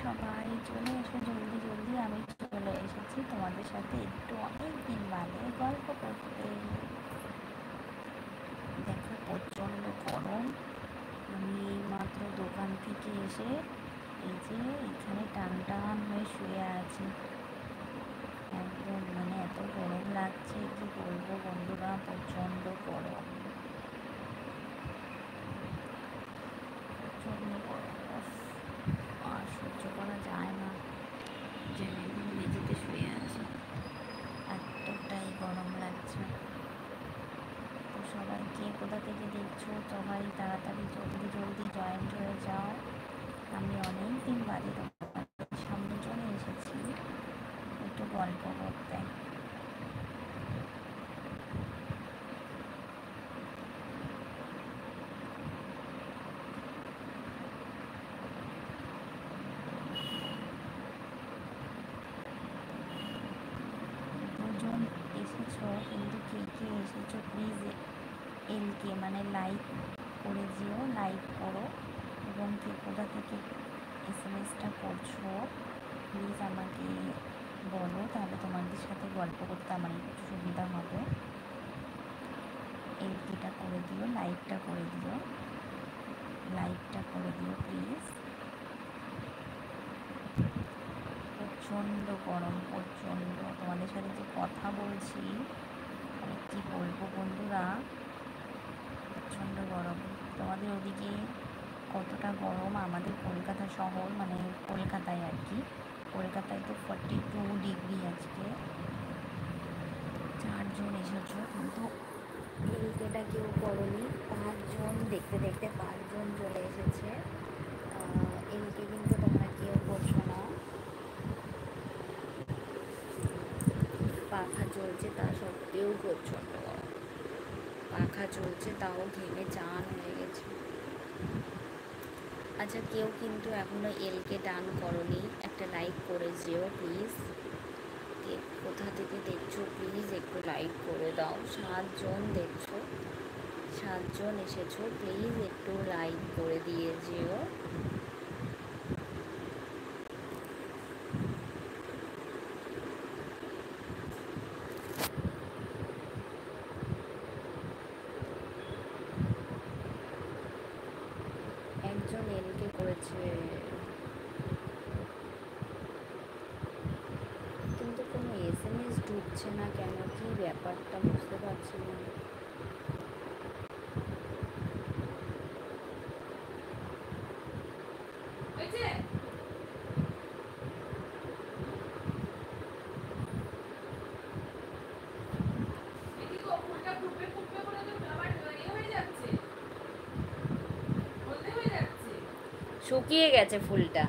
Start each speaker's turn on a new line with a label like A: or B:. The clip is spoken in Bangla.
A: সবাই চলে এসো জলদি জলদি, আমি চলে এসেছি তোমাদের সাথে একটু অনেক দিন বাদে গল্প করতে। দেখো প্রচণ্ড গরম। আমি মাত্র দোকান থেকে এসে এই যে এখানে টান টান হয়ে শুয়ে আছি। একদম মানে এত গরম লাগছে, কি বলবো বন্ধুরা, প্রচণ্ড গরম, প্রচণ্ড গরম। আর সহ্য করা যায় না যে একদম মেঝেতে শুয়ে আছি, এতটাই গরম লাগছে। তো সবাই কে কোথা থেকে দেখছো, সবাই তাড়াতাড়ি জলদি জলদি জয়েন্ট হয়ে যাও। আমি অনেক দিন বাদে তোমাদের সামনে চলে এসেছি একটু গল্প করতে। দুজন এসেছো, কিন্তু কে কে এসেছো প্লিজ এলকে মানে লাইক করে যেও, লাইক করো। এবং কে কোথা থেকে এসএমএসটা করছো প্লিজ আমাকে বলো, তাহলে তোমাদের সাথে গল্প করতে আমার একটু সুবিধা হবে। এলকেটা করে দিও, লাইকটা করে দিও, লাইকটা করে দিও প্লিজ। প্রচণ্ড গরম, প্রচণ্ড। তোমাদের সাথে যে কথা বলছি মানে কী বলবো বন্ধুরা, প্রচণ্ড গরম। তোমাদের ওদিকে কতটা গরম? আমাদের কলকাতা শহর মানে কলকাতায় আর কি, কলকাতায় তো 42 ডিগ্রি আজকে। 4জন এসেছো কিন্তু এলকেটা কেউ করনি, 5জন, দেখতে দেখতে 5জন চলে এসেছে। এলকে কিন্তু তোমরা কেউ করছো না। পাখা চলছে তা সত্ত্বেও প্রচণ্ড গরম, পাখা চলছে তাও ঘেমে চান হয়ে গেছে। আচ্ছা, কেউ কিন্তু এখনও এলকে ডান করনি, একটা লাইক করে যেও প্লিজ। কে কোথা থেকে দেখছো প্লিজ একটু লাইক করে দাও। 7জন দেখছো, 7জন এসেছো, প্লিজ একটু লাইক করে দিয়ে যেও। একজন এলকে করেছে কিন্তু কোনো এসএমএস ঢুকছে না কেন, কি ব্যাপারটা বুঝতে পারছি না। শুকিয়ে গেছে ফুলটা।